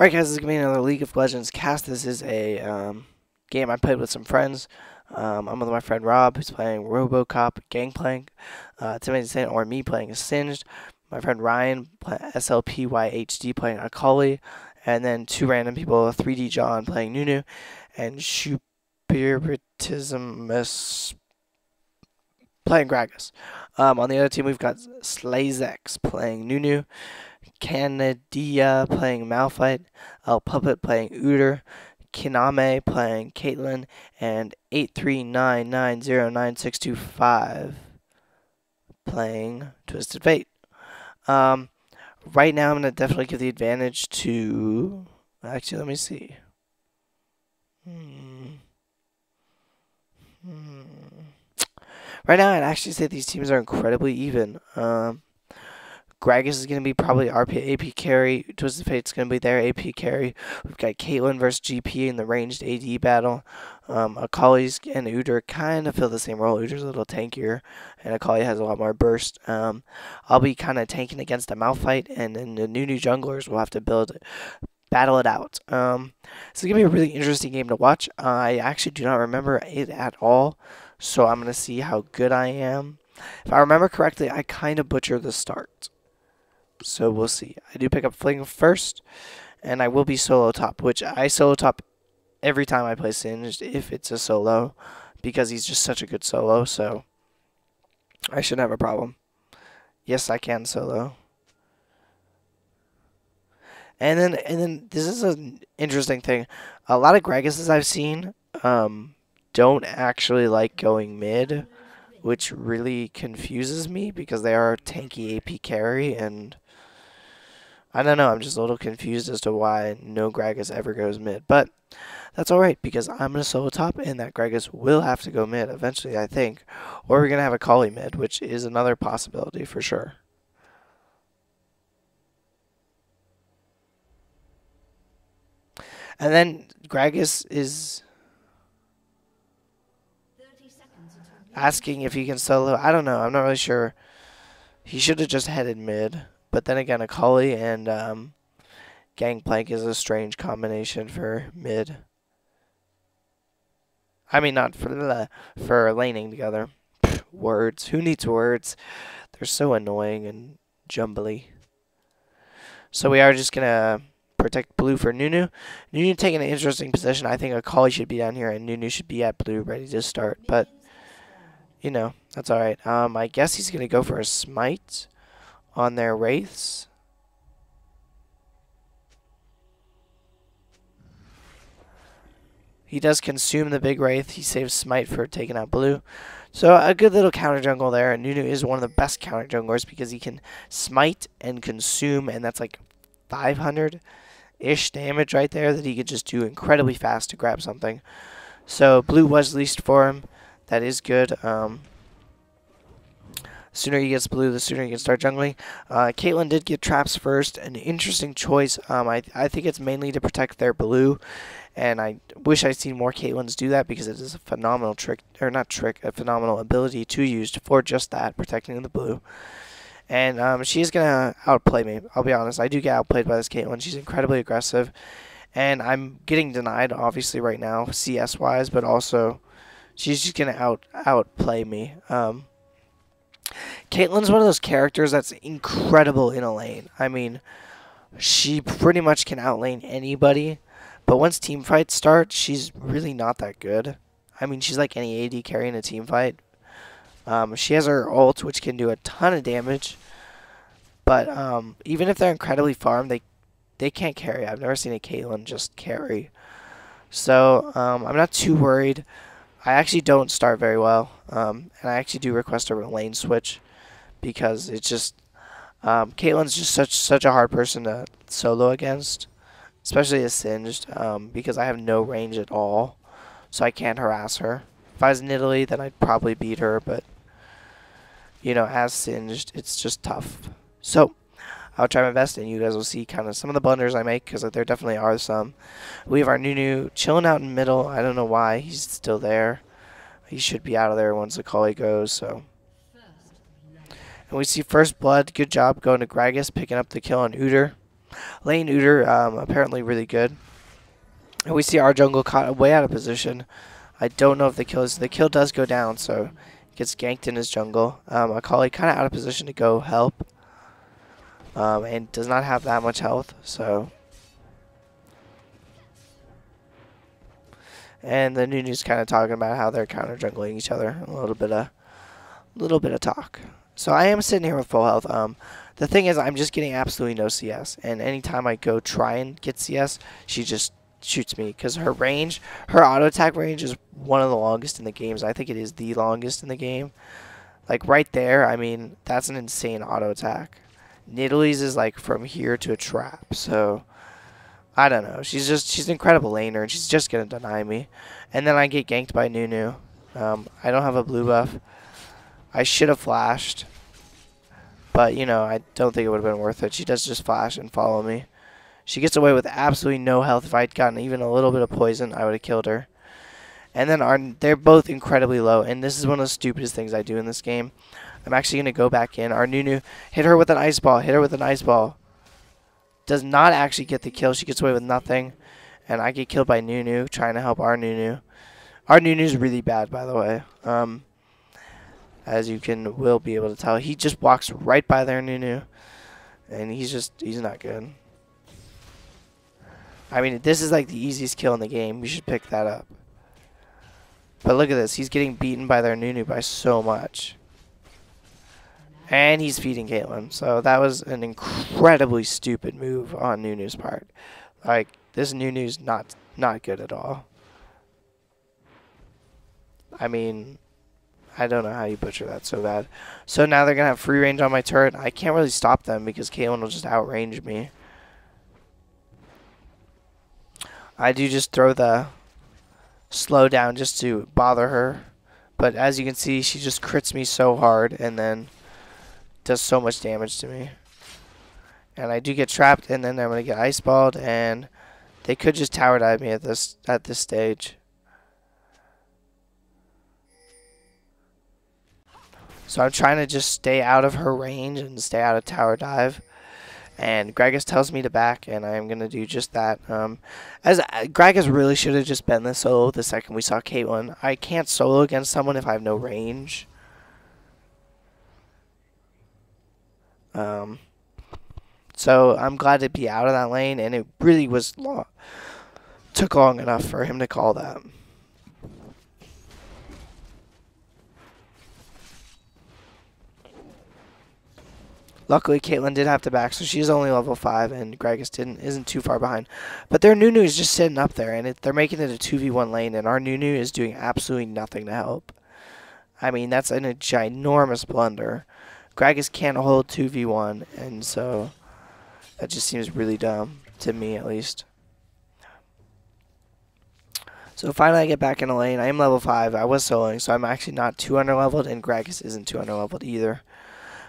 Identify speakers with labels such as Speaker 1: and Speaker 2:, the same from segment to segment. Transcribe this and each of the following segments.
Speaker 1: Alright guys, this is going to be another League of Legends cast. This is a game I played with some friends. I'm with my friend Rob, who's playing Robocop Gangplank. Timothy Saint, or me playing Singed. My friend Ryan, SLPYHD, playing Akali. And then two random people, 3D John playing Nunu. And Shupiritismus playing Gragas. On the other team, we've got Slazex playing Nunu. Canadia playing Malphite, El Puppet playing Uter, Kiname playing Caitlyn, and 839909625 playing Twisted Fate. Right now, I'm going to definitely give the advantage to... Actually, let me see. Right now, I'd actually say these teams are incredibly even. Gragas is going to be probably our AP carry. Twisted Fate's going to be their AP carry. We've got Caitlyn versus GP in the ranged AD battle. Akali's and Uter kind of fill the same role. Uter's a little tankier, and Akali has a lot more burst. I'll be kind of tanking against a Malphite, and then the new junglers will have to battle it out. This is going to be a really interesting game to watch. I actually do not remember it at all, so I'm going to see how good I am. If I remember correctly, I kind of butchered the start. So we'll see. I do pick up Fling first, and I will be solo top, which I solo top every time I play Singed if it's a solo, because he's just such a good solo, so I shouldn't have a problem. Yes, I can solo. And then this is an interesting thing. A lot of Gragases I've seen don't actually like going mid, which really confuses me because they are a tanky AP carry, and I don't know, I'm just a little confused as to why no Gragas ever goes mid. But that's alright, because I'm going to solo top, and that Gragas will have to go mid eventually, I think. Or we're going to have a Kali mid, which is another possibility for sure. And then Gragas is asking if he can solo. I don't know, I'm not really sure. He should have just headed mid. But then again, Akali and Gangplank is a strange combination for mid. I mean, not for laning together. Pfft, words. Who needs words? They're so annoying and jumbly. So we are just going to protect blue for Nunu. Nunu taking an interesting position. I think Akali should be down here, and Nunu should be at blue ready to start. But, you know, that's alright. I guess he's going to go for a smite on their wraiths. He does consume the big wraith. He saves smite for taking out blue. So a good little counter jungle there. And Nunu is one of the best counter junglers because he can smite and consume, and that's like 500-ish damage right there that he could just do incredibly fast to grab something. So blue was leased for him. That is good. The sooner he gets blue, the sooner he can start jungling. Caitlyn did get traps first. An interesting choice. I think it's mainly to protect their blue. And I wish I'd seen more Caitlyn's do that, because it is a phenomenal trick, or not trick, a phenomenal ability to use for just that, protecting the blue. And she is going to outplay me. I'll be honest, I do get outplayed by this Caitlyn. She's incredibly aggressive. And I'm getting denied, obviously, right now, CS-wise, but also she's just going to outplay me. Caitlyn's one of those characters that's incredible in a lane. I mean, she pretty much can outlane anybody. But once team fights start, she's really not that good. I mean, she's like any AD carry in a team fight. She has her ult, which can do a ton of damage. But even if they're incredibly farmed, they can't carry. I've never seen a Caitlyn just carry. So I'm not too worried. I actually don't start very well. And I actually do request a lane switch, because it's just... Caitlyn's just such a hard person to solo against. Especially as Singed, because I have no range at all, so I can't harass her. If I was in Italy, then I'd probably beat her, but, you know, as Singed, it's just tough. So, I'll try my best, and you guys will see kind of some of the blunders I make, because there definitely are some. We have our Nunu chilling out in middle. I don't know why he's still there. He should be out of there once the Kali goes, so. And we see first blood. Good job going to Gragas, picking up the kill on Uter. Lane Uter, apparently really good. And we see our jungle caught way out of position. I don't know if the kill does go down, so he gets ganked in his jungle. Akali kind of out of position to go help. And does not have that much health, so. And the Nunu's kind of talking about how they're counter jungling each other. A little bit of talk. So I am sitting here with full health. The thing is, I'm just getting absolutely no CS, and anytime I go try and get CS, she just shoots me because her auto attack range is one of the longest in the games. I think it is the longest in the game. Like right there, I mean, that's an insane auto attack. Nidalee's is like from here to a trap, so I don't know. She's an incredible laner, and she's just gonna deny me. And then I get ganked by Nunu. I don't have a blue buff. I should have flashed, but you know, I don't think it would have been worth it. She does just flash and follow me. She gets away with absolutely no health. If I'd gotten even a little bit of poison, I would have killed her. And then they're both incredibly low, and this is one of the stupidest things I do in this game. I'm actually going to go back in. Our Nunu hit her with an ice ball. Hit her with an ice ball. Does not actually get the kill. She gets away with nothing. And I get killed by Nunu trying to help our Nunu. Our Nunu's really bad, by the way. As you will be able to tell. He just walks right by their Nunu. And he's not good. I mean, this is like the easiest kill in the game. We should pick that up. But look at this. He's getting beaten by their Nunu by so much. And he's feeding Caitlyn. So that was an incredibly stupid move on Nunu's part. Like, this Nunu's not good at all. I mean, I don't know how you butcher that so bad. So now they're going to have free range on my turret. I can't really stop them because Caitlyn will just outrange me. I do just throw the slow down just to bother her. But as you can see, she just crits me so hard and then does so much damage to me. And I do get trapped, and then I'm going to get ice balled, and they could just tower dive me at this stage. So I'm trying to just stay out of her range and stay out of tower dive. And Gragas tells me to back, and I am going to do just that. As Gragas really should have just been the solo the second we saw Caitlyn. I can't solo against someone if I have no range. So I'm glad to be out of that lane, and it really took long enough for him to call that. Luckily, Caitlyn did have to back, so she's only level 5, and Gragas isn't too far behind. But their Nunu is just sitting up there, and they're making it a 2v1 lane, and our Nunu is doing absolutely nothing to help. I mean, that's a ginormous blunder. Gragas can't hold 2v1, and so that just seems really dumb, to me at least. So finally I get back in the lane. I am level 5. I was soloing, so I'm actually not too under-leveled, and Gragas isn't too under-leveled either.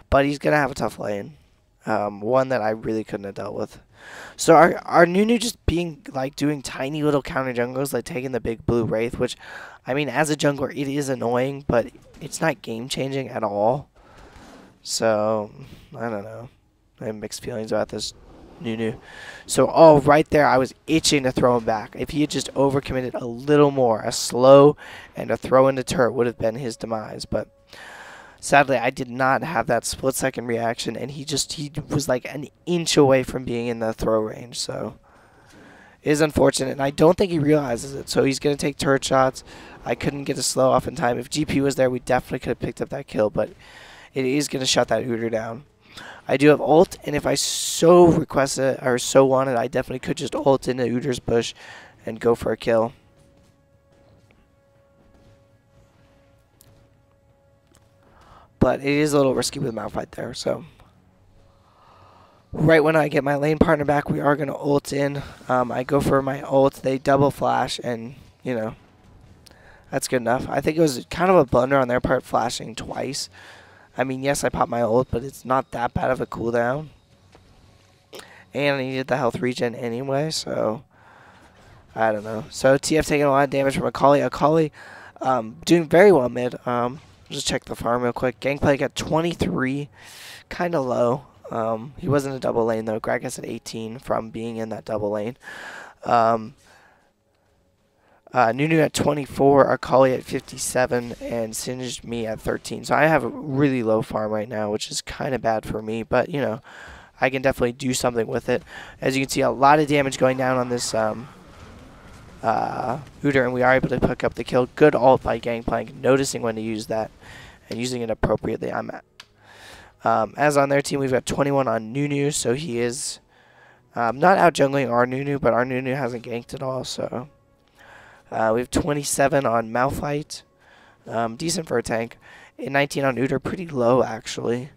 Speaker 1: But he's going to have a tough lane. One that I really couldn't have dealt with. So our Nunu just being, like, doing tiny little counter jungles, like taking the big blue Wraith, which, I mean, as a jungler, it is annoying, but it's not game-changing at all. So, I don't know. I have mixed feelings about this Nunu. So, right there, I was itching to throw him back. If he had just overcommitted a little more, a slow and a throw into turret would have been his demise, but sadly, I did not have that split-second reaction, and he was like an inch away from being in the throw range, so it is unfortunate, and I don't think he realizes it, so he's going to take turret shots. I couldn't get a slow off in time. If GP was there, we definitely could have picked up that kill, but it is going to shut that Uter down. I do have ult, and if I so requested or so wanted, I definitely could just ult into Uter's bush and go for a kill. But it is a little risky with Malphite there, so right when I get my lane partner back, we are going to ult in. I go for my ult, they double flash, and, you know, that's good enough. I think it was kind of a blunder on their part flashing twice. I mean, yes, I popped my ult, but it's not that bad of a cooldown. And I needed the health regen anyway, so I don't know. So TF taking a lot of damage from Akali. Akali doing very well mid. Just check the farm real quick. Gangplank at 23, kind of low. He was in a double lane though. Gragas at 18 from being in that double lane. Um, Nunu at 24, Akali at 57, and Singed me at 13. So I have a really low farm right now, which is kind of bad for me. But, you know, I can definitely do something with it. As you can see, a lot of damage going down on this Udyr, and we are able to pick up the kill. Good ult by Gangplank, noticing when to use that and using it appropriately. As on their team, we've got 21 on Nunu, so he is not out jungling our Nunu, but our Nunu hasn't ganked at all, so... we have 27 on Malphite, decent for a tank. And 19 on Udyr, pretty low actually.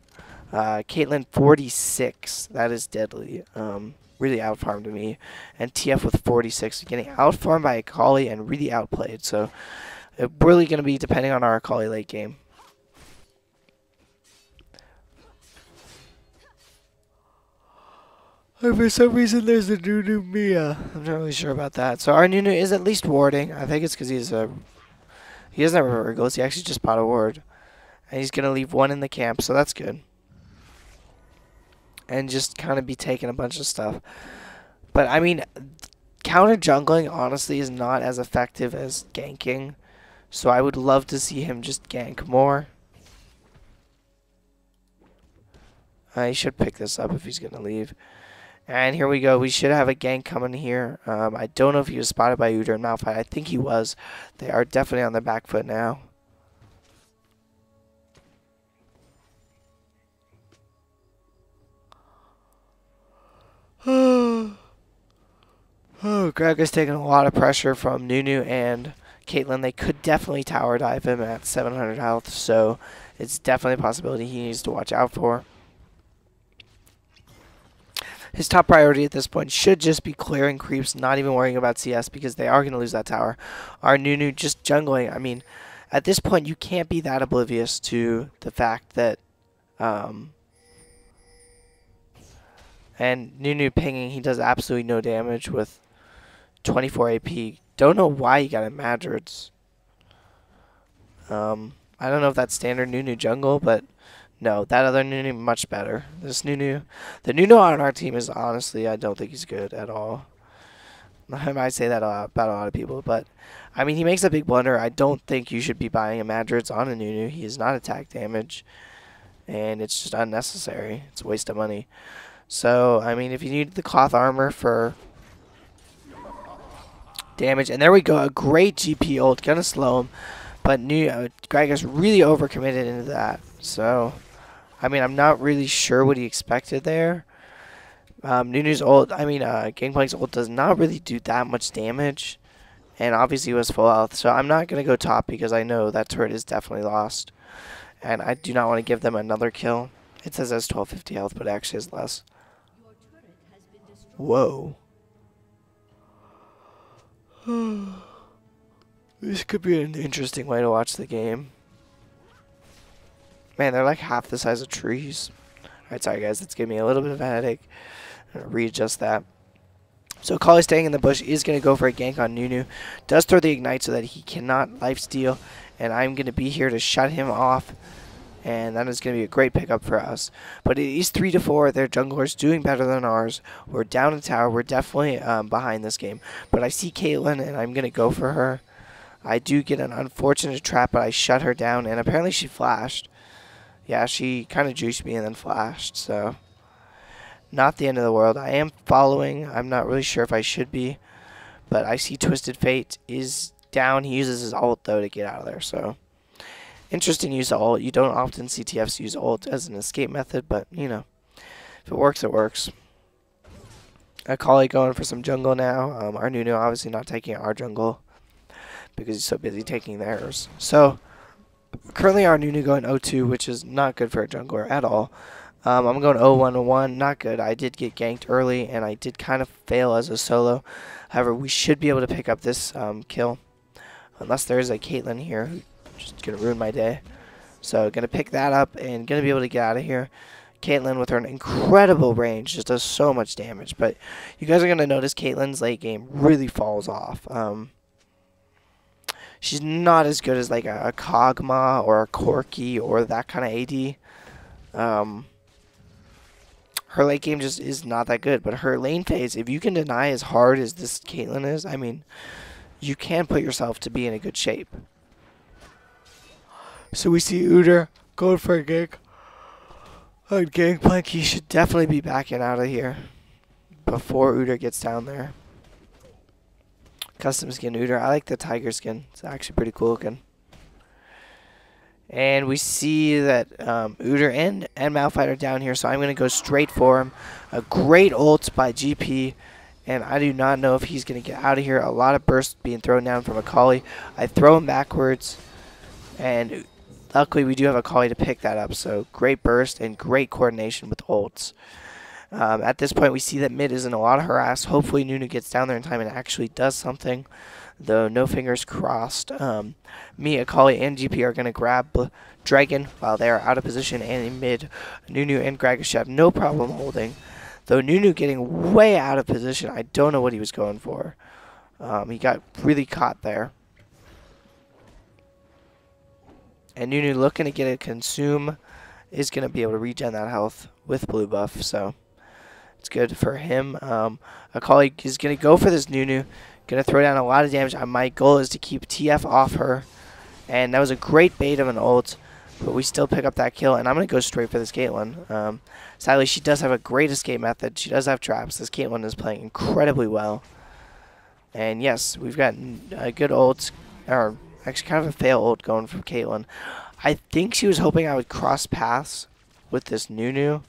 Speaker 1: Caitlyn 46, that is deadly. Really outfarmed to me. And TF with 46, getting outfarmed by Akali and really outplayed. So it's really going to be depending on our Akali late game. For some reason, there's a Nunu Mia. I'm not really sure about that. So our Nunu is at least warding. I think it's because he doesn't have a Wriggles. He actually just bought a ward. And he's going to leave one in the camp, so that's good. And just kind of be taking a bunch of stuff. But, I mean, counter jungling, honestly, is not as effective as ganking. So I would love to see him just gank more. He should pick this up if he's going to leave. And here we go. We should have a gank coming here. I don't know if he was spotted by Udyr and Malphite. I think he was. They are definitely on the back foot now. Oh, Greg is taking a lot of pressure from Nunu and Caitlyn. They could definitely tower dive him at 700 health, so it's definitely a possibility he needs to watch out for. His top priority at this point should just be clearing creeps, not even worrying about CS, because they are going to lose that tower. Our Nunu just jungling. I mean, at this point, you can't be that oblivious to the fact that... and Nunu pinging, he does absolutely no damage with 24 AP. Don't know why he got a Madrids. I don't know if that's standard Nunu jungle, but... No, that other Nunu much better. This Nunu, the Nunu on our team is honestly, I don't think he's good at all. I might say that about a lot of people, but I mean, he makes a big blunder. I don't think you should be buying a Madrids on a Nunu. He is not attack damage, and it's just unnecessary. It's a waste of money. So, I mean, if you need the cloth armor for damage, and there we go, a great GP ult, gonna slow him, but Greg is really overcommitted into that. So, I mean, I'm not really sure what he expected there. Nunu's ult, Gangplank's ult does not really do that much damage. And obviously he was full health. So I'm not going to go top because I know that turret is definitely lost. And I do not want to give them another kill. It says it has 1250 health, but it actually has less. Whoa. This could be an interesting way to watch the game. Man, they're like half the size of trees. Alright, sorry guys, that's giving me a little bit of a headache. I'm going to readjust that. So Kali staying in the bush is going to go for a gank on Nunu. Does throw the ignite so that he cannot lifesteal. And I'm going to be here to shut him off. And that is going to be a great pickup for us. But it is 3-4. Their jungler's doing better than ours. We're down a tower. We're definitely behind this game. But I see Caitlyn and I'm going to go for her. I do get an unfortunate trap, but I shut her down. And apparently she flashed. Yeah, she kind of juiced me and then flashed, so not the end of the world. I am following. I'm not really sure if I should be, but I see Twisted Fate is down. He uses his ult, though, to get out of there, so interesting use of ult. You don't often see TFs use ult as an escape method, but, you know, if it works, it works. Akali going for some jungle now. Our Nunu obviously not taking our jungle because he's so busy taking theirs. So currently our Nunu going 0-2, which is not good for a jungler at all. I'm going 0-1-1, not good. I did get ganked early, and I did kind of fail as a solo. However, we should be able to pick up this kill. Unless there is a Caitlyn here who's just going to ruin my day. So, going to pick that up and going to be able to get out of here. Caitlyn with her incredible range just does so much damage. But you guys are going to notice Caitlyn's late game really falls off. She's not as good as like a Kog'Maw or a Corki or that kind of AD. her late game just is not that good. But her lane phase, if you can deny as hard as this Caitlyn is, I mean, you can put yourself to be in a good shape. So we see Udyr going for a gank. On Gangplank, he should definitely be backing out of here before Udyr gets down there. Custom skin Udyr. I like the tiger skin. It's actually pretty cool looking. And we see that Udyr and Malphite are down here, so I'm going to go straight for him. A great ult by GP, and I do not know if he's going to get out of here. A lot of bursts being thrown down from Akali. I throw him backwards, and luckily we do have Akali to pick that up, so great burst and great coordination with ults. At this point, we see that mid is in a lot of harass. Hopefully Nunu gets down there in time and actually does something, though no fingers crossed. Me, Akali, and GP are going to grab Dragon while they are out of position, and in mid, Nunu and Gragas have no problem holding. Though Nunu getting way out of position, I don't know what he was going for. He got really caught there. And Nunu looking to get a consume is going to be able to regen that health with blue buff, so it's good for him. Akali is going to go for this Nunu, going to throw down a lot of damage. My goal is to keep TF off her, and that was a great bait of an ult, but we still pick up that kill, and I'm going to go straight for this Caitlyn. Sadly, she does have a great escape method. She does have traps. This Caitlyn is playing incredibly well. And yes, we've got a good ult, or actually kind of a fail ult going from Caitlyn. I think she was hoping I would cross paths with this Nunu,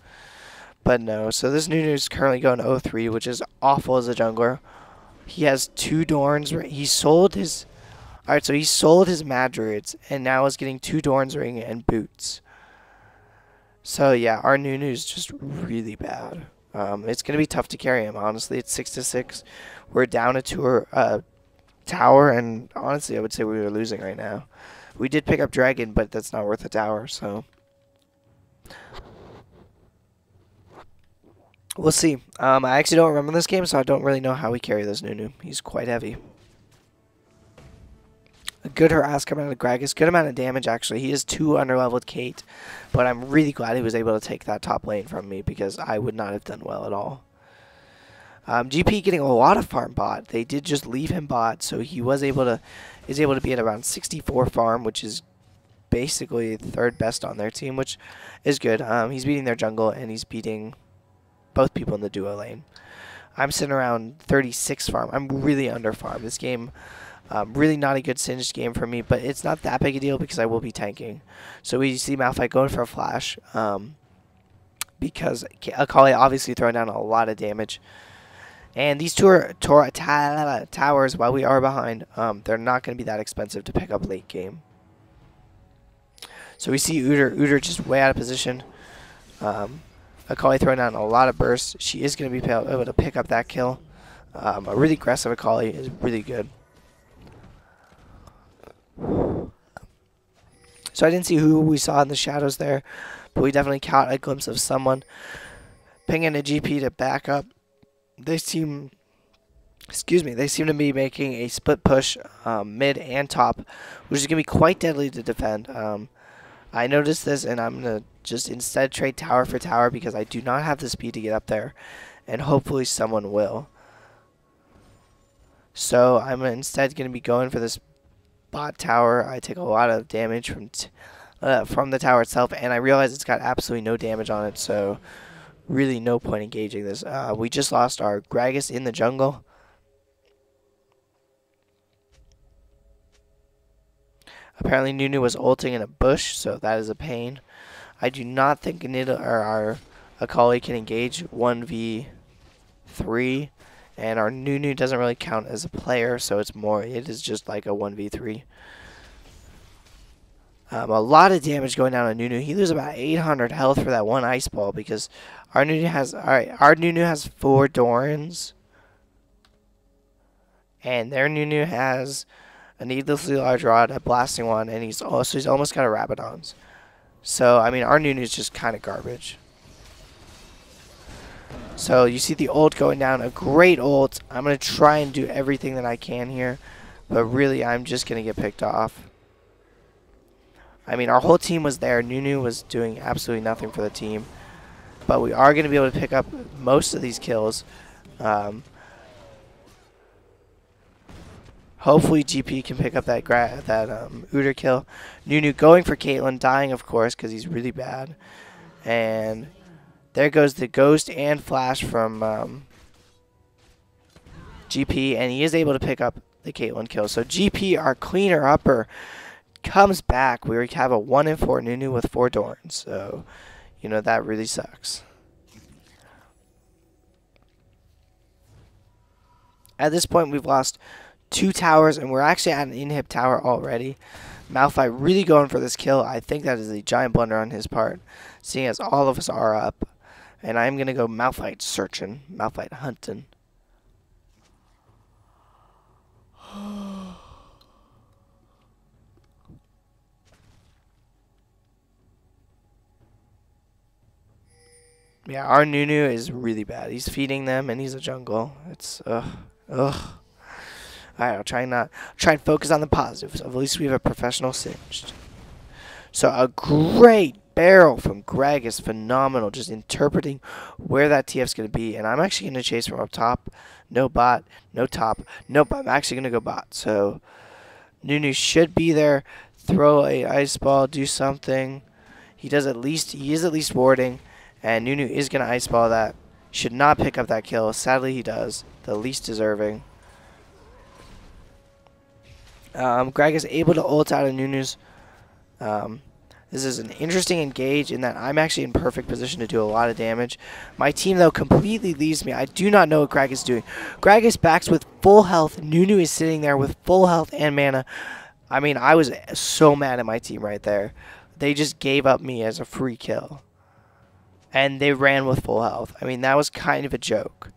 Speaker 1: but no. So this Nunu is currently going 0-3, which is awful as a jungler. He has 2 Dorns. He sold his... Alright, so he sold his Madrids, and now is getting 2 Dorns ring and boots. So yeah, our Nunu is just really bad. It's going to be tough to carry him, honestly. It's 6-6. We're down a tower, and honestly, I would say we were losing right now. We did pick up Dragon, but that's not worth a tower, so we'll see. I actually don't remember this game, so I don't really know how we carry this Nunu. He's quite heavy. A good harass coming out of Gragas. Good amount of damage, actually. He is 2 underleveled Kate, but I'm really glad he was able to take that top lane from me because I would not have done well at all. GP getting a lot of farm bot. They did just leave him bot, so he is able to be at around 64 farm, which is basically 3rd best on their team, which is good. He's beating their jungle, and he's beating both people in the duo lane. I'm sitting around 36 farm. I'm really under farm. This game, really not a good singed game for me, but it's not that big a deal because I will be tanking. So we see Malphite going for a flash, because Akali obviously throwing down a lot of damage. And these towers, while we are behind, they're not going to be that expensive to pick up late game. So we see Udyr just way out of position. Akali throwing down a lot of bursts. She is going to be able to pick up that kill. A really aggressive Akali is really good. So I didn't see who we saw in the shadows there, but we definitely caught a glimpse of someone. Pinging a GP to back up. They seem to be making a split push mid and top, which is going to be quite deadly to defend. I noticed this, and I'm going to just instead trade tower for tower because I do not have the speed to get up there, and hopefully someone will. So I'm instead going to be going for this bot tower. I take a lot of damage from the tower itself, and I realize it's got absolutely no damage on it, so really no point engaging this. We just lost our Gragas in the jungle. Apparently Nunu was ulting in a bush, so that is a pain. I do not think our Akali can engage 1v3, and our Nunu doesn't really count as a player, so it is just like a 1v3. A lot of damage going down on Nunu. He loses about 800 health for that one ice ball because our Nunu has 4 Dorans, and their Nunu has a needlessly large rod, a blasting one, and he's almost got a Rabadon's. So I mean, our Nunu is just kind of garbage. So you see the ult going down, a great ult. I'm gonna try and do everything that I can here, but really I'm just gonna get picked off. I mean, our whole team was there. Nunu was doing absolutely nothing for the team. but we are going to be able to pick up most of these kills. Hopefully GP can pick up that Udyr kill. Nunu going for Caitlyn, dying of course because he's really bad. And there goes the Ghost and Flash from GP, and he is able to pick up the Caitlyn kill. So GP, our cleaner upper, comes back. We have a 1-4 Nunu with 4 Dorns. So, you know, that really sucks. At this point, we've lost 2 towers, and we're actually at an inhib tower already. Malphite really going for this kill. I think that is a giant blunder on his part, seeing as all of us are up. And I'm going to go Malphite searching, Malphite hunting. Yeah, our Nunu is really bad. He's feeding them, and he's a jungle. It's, ugh. Alright, I'll try and focus on the positives. At least we have a professional singed. So a great barrel from Greg is phenomenal, just interpreting where that TF's going to be. And I'm actually going to chase from up top. No bot, no top. Nope, I'm actually going to go bot. So Nunu should be there. Throw a ice ball, do something. He is at least warding. And Nunu is going to ice ball that. Should not pick up that kill. Sadly, he does. The least deserving. Greg is able to ult out of Nunu's. This is an interesting engage in that I'm actually in perfect position to do a lot of damage. My team, though, completely leaves me. I do not know what Greg is doing. Greg is back with full health. Nunu is sitting there with full health and mana. I mean, I was so mad at my team right there. They just gave up me as a free kill. And they ran with full health. I mean, that was kind of a joke.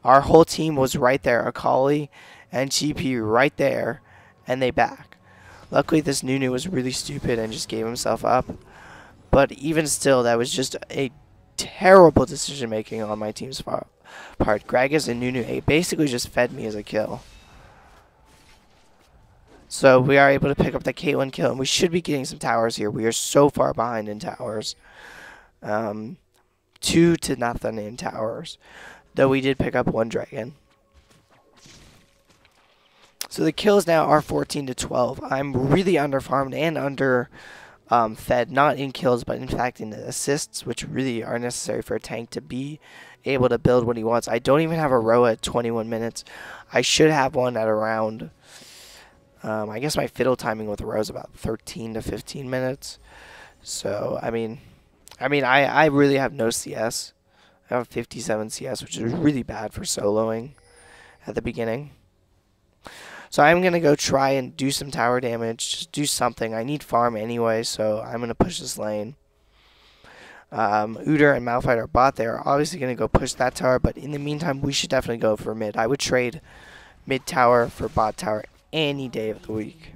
Speaker 1: Our whole team was right there. Akali and GP right there. And they back. Luckily, this Nunu was really stupid and just gave himself up. But even still, that was just a terrible decision-making on my team's part. Gragas and Nunu basically just fed me as a kill. So we are able to pick up the Caitlyn kill, and we should be getting some towers here. We are so far behind in towers. 2-0 in towers. Though we did pick up 1 dragon. So the kills now are 14-12. I'm really underfarmed and under fed, not in kills, but in fact in assists, which really are necessary for a tank to be able to build what he wants. I don't even have a row at 21 minutes. I should have one at around, I guess my fiddle timing with the row is about 13 to 15 minutes. So, I mean, I really have no CS. I have 57 CS, which is really bad for soloing at the beginning. So I'm going to go try and do some tower damage, just do something. I need farm anyway, so I'm going to push this lane. Udyr and Malphite are bot. They are obviously going to go push that tower, but in the meantime, we should definitely go for mid. I would trade mid tower for bot tower any day of the week.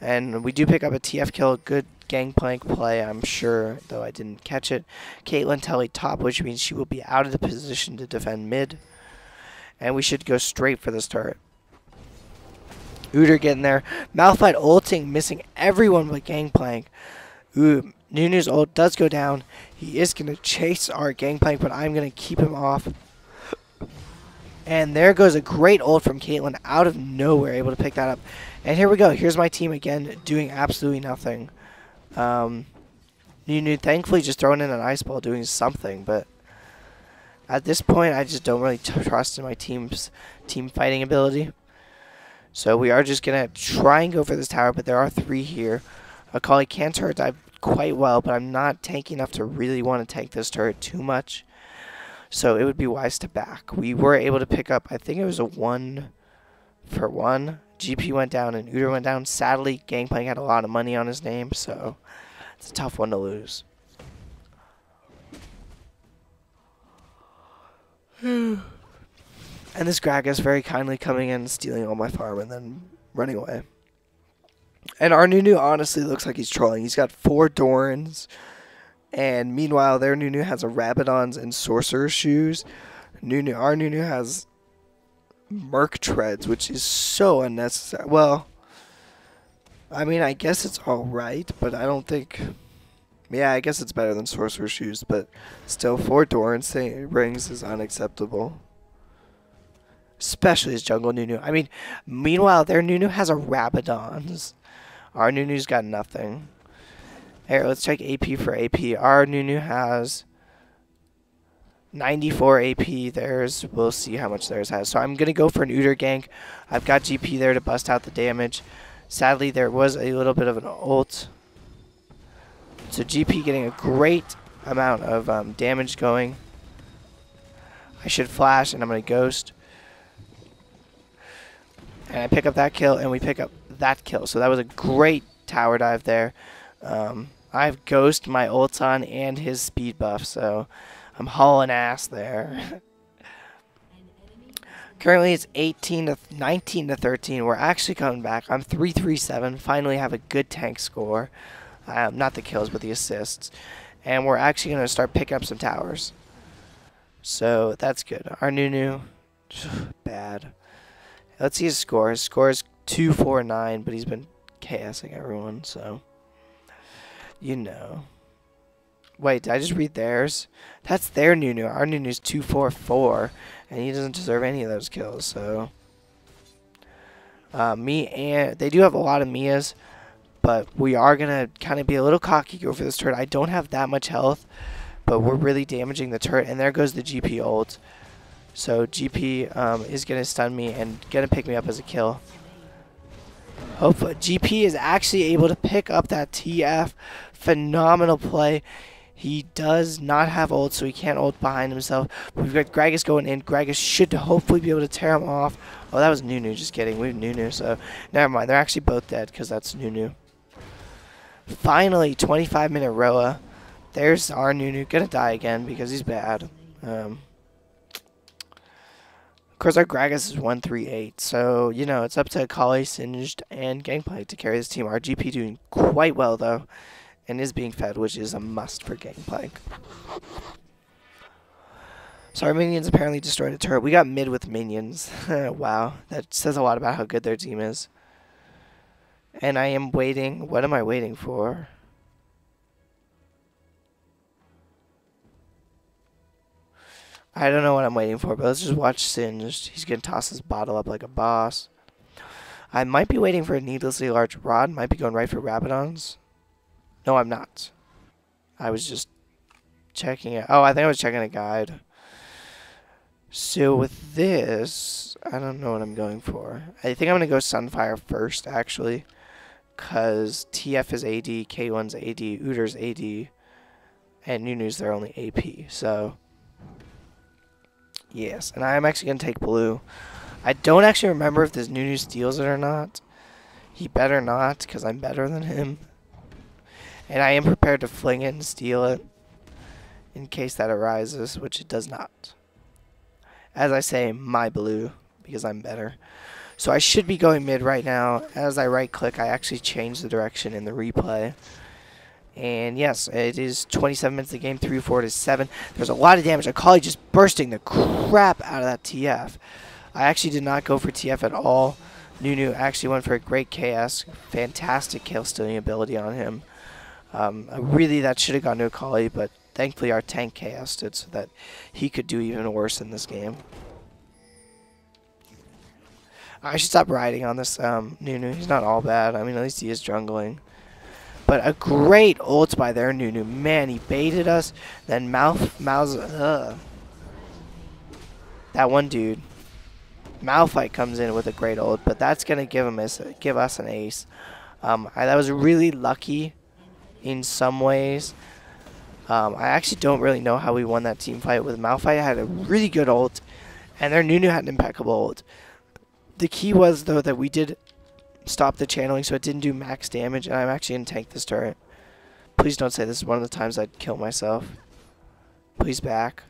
Speaker 1: And we do pick up a TF kill. Good gangplank play, I'm sure, though I didn't catch it. Caitlyn Telly top, which means she will be out of the position to defend mid. And we should go straight for this turret. Udyr getting there. Malphite ulting, missing everyone but Gangplank. Nunu's ult does go down. He is going to chase our Gangplank, but I'm going to keep him off. And there goes a great ult from Caitlyn out of nowhere, able to pick that up. And here we go. Here's my team again, doing absolutely nothing. Nunu thankfully just throwing in an ice ball, doing something, but at this point, I just don't really trust in my team's team fighting ability. So we are just going to try and go for this tower, but there are 3 here. Akali can turret dive quite well, but I'm not tanky enough to really want to tank this turret too much. So it would be wise to back. We were able to pick up, I think it was a 1-for-1. GP went down and Udyr went down. Sadly, Gangplank had a lot of money on his name, so it's a tough one to lose. And this Gragas very kindly coming in and stealing all my farm and then running away. And our Nunu honestly looks like he's trolling. He's got 4 Dorans. And meanwhile, their Nunu has a Rabadons and Sorcerer's Shoes. Our Nunu has Merc Treads, which is so unnecessary. Well, I mean, I guess it's alright, but I don't think Yeah, I guess it's better than Sorcerer's Shoes, but still, 4 Doran's rings is unacceptable. Especially his jungle Nunu. I mean, meanwhile, their Nunu has a Rabadon's. Our Nunu's got nothing. Here, let's check AP for AP. Our Nunu has 94 AP. Theirs, we'll see how much theirs has. So I'm going to go for an Uter gank. I've got GP there to bust out the damage. Sadly, there was a little bit of an ult. So GP getting a great amount of damage going. I should flash, and I'm going to ghost. And I pick up that kill, and we pick up that kill. So that was a great tower dive there. I have Ghost, my ult on, and his speed buff, so I'm hauling ass there. Currently it's 19 to 13. We're actually coming back. I'm 337. Finally have a good tank score. Not the kills, but the assists. And we're actually going to start picking up some towers. So that's good. Our Nunu, bad. Let's see his score. His score is 249, but he's been chaosing everyone, so you know. Wait, did I just read theirs? That's their Nunu. Our Nunu's 244, and he doesn't deserve any of those kills, so. They do have a lot of Mias, but we are going to kind of be a little cocky over this turret. I don't have that much health, but we're really damaging the turret, and there goes the GP ult. So GP is going to stun me and going to pick me up as a kill. Hopefully, GP is actually able to pick up that TF. Phenomenal play. He does not have ult, so he can't ult behind himself. We've got Gragas going in. Gragas should hopefully be able to tear him off. Oh, that was Nunu. Just kidding. We have Nunu, so never mind. They're actually both dead because that's Nunu. Finally, 25-minute Roa. There's our Nunu. Gonna die again because he's bad. Of course, our Gragas is 138, so, you know, it's up to Akali, Singed, and Gangplank to carry this team. Our GP doing quite well, though, and is being fed, which is a must for Gangplank. So our minions apparently destroyed a turret. We got mid with minions. Wow, that says a lot about how good their team is. And I am waiting. What am I waiting for? I don't know what I'm waiting for, but let's just watch Singed. He's going to toss his bottle up like a boss. I might be waiting for a needlessly large rod. Might be going right for Rabadons. No, I'm not. I was just checking it. Oh, I think I was checking a guide. So with this, I don't know what I'm going for. I think I'm going to go Sunfire first, actually. Because TF is AD, K1's AD, Uter's AD, and Nunu's their only AP. So yes, and I'm actually going to take blue. I don't actually remember if this Nunu steals it or not. He better not, because I'm better than him. And I am prepared to fling it and steal it in case that arises, which it does not. As I say, my blue, because I'm better. So I should be going mid right now. As I right-click, I actually change the direction in the replay. And yes, it is 27 minutes of the game, 3-4 to 7. There's a lot of damage. Akali just bursting the crap out of that TF. I actually did not go for TF at all. Nunu actually went for a great KS. Fantastic kill stealing ability on him. Really, that should have gone to Akali, but thankfully our tank KS'd it so that he could do even worse in this game. I should stop riding on this Nunu. He's not all bad. I mean, at least he is jungling. But a great ult by their Nunu. Man, he baited us. Then that one dude. Malphite comes in with a great ult, but that's going to give us an ace. That was really lucky in some ways. I actually don't really know how we won that team fight. With Malphite had a really good ult, and their Nunu had an impeccable ult. The key was, though, that we did stop the channeling, so it didn't do max damage, and I'm actually going to tank this turret. Please don't say this is one of the times I'd kill myself. Please back.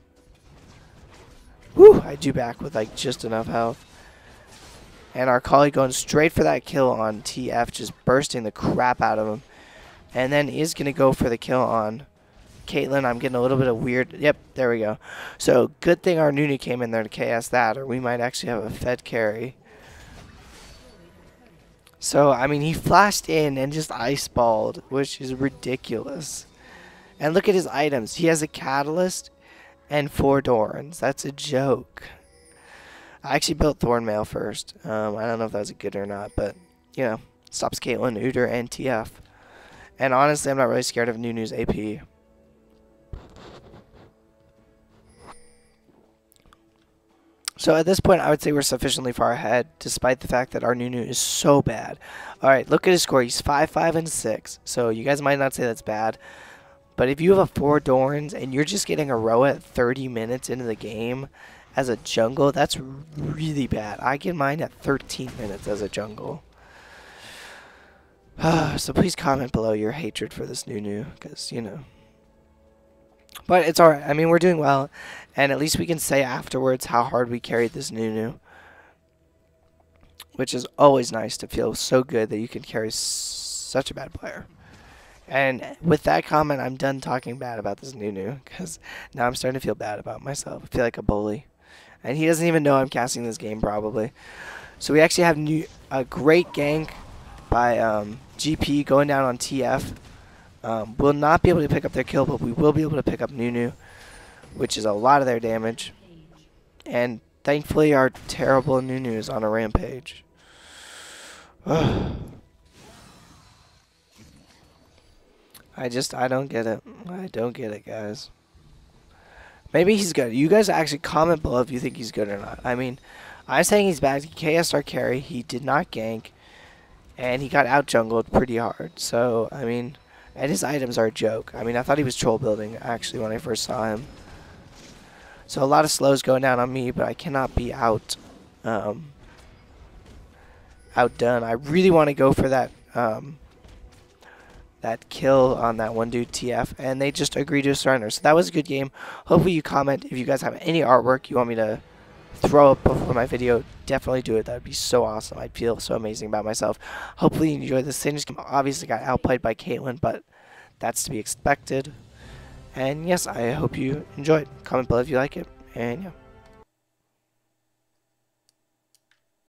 Speaker 1: Whew, I do back with, like, just enough health. And our colleague going straight for that kill on TF, just bursting the crap out of him. And then is going to go for the kill on Caitlyn. I'm getting a little bit of weird. Yep, there we go. So, good thing our Nunu came in there to KS that, or we might actually have a Fed carry. So, I mean, he flashed in and just ice-balled, which is ridiculous. And look at his items. He has a catalyst and 4 Dorns. That's a joke. I actually built Thornmail first. I don't know if that was good or not, but, you know, stops Caitlyn, Udyr, and TF. And honestly, I'm not really scared of Nunu's AP. So at this point, I would say we're sufficiently far ahead, despite the fact that our Nunu is so bad. Alright, look at his score. He's 5, 5, and 6. So you guys might not say that's bad. But if you have a 4 Dorns and you're just getting a row at 30 minutes into the game as a jungle, that's really bad. I get mine at 13 minutes as a jungle. So please comment below your hatred for this Nunu, because, you know. But it's alright. I mean, we're doing well. And at least we can say afterwards how hard we carried this Nunu. Which is always nice to feel so good that you can carry such a bad player. And with that comment, I'm done talking bad about this Nunu. Because now I'm starting to feel bad about myself. I feel like a bully. And he doesn't even know I'm casting this game, probably. So we actually have a great gank by GP going down on TF. We'll not be able to pick up their kill, but we will be able to pick up Nunu, which is a lot of their damage. And thankfully, our terrible Nunu is on a rampage. I don't get it. I don't get it, guys. Maybe he's good. You guys actually comment below if you think he's good or not. I mean, I'm saying he's bad. He KS'd our carry. He did not gank. And he got out-jungled pretty hard. So, I mean, and his items are a joke. I mean, I thought he was troll building, actually, when I first saw him. So, a lot of slows going down on me, but I cannot be outdone. I really want to go for that that kill on that one dude, TF, and they just agreed to surrender. So, that was a good game. Hopefully, you comment if you guys have any artwork you want me to throw up before my video. Definitely do it. That would be so awesome. I'd feel so amazing about myself. Hopefully you enjoyed this. Singe obviously got outplayed by Caitlyn, but that's to be expected. And yes, I hope you enjoyed. Comment below if you like it. And yeah.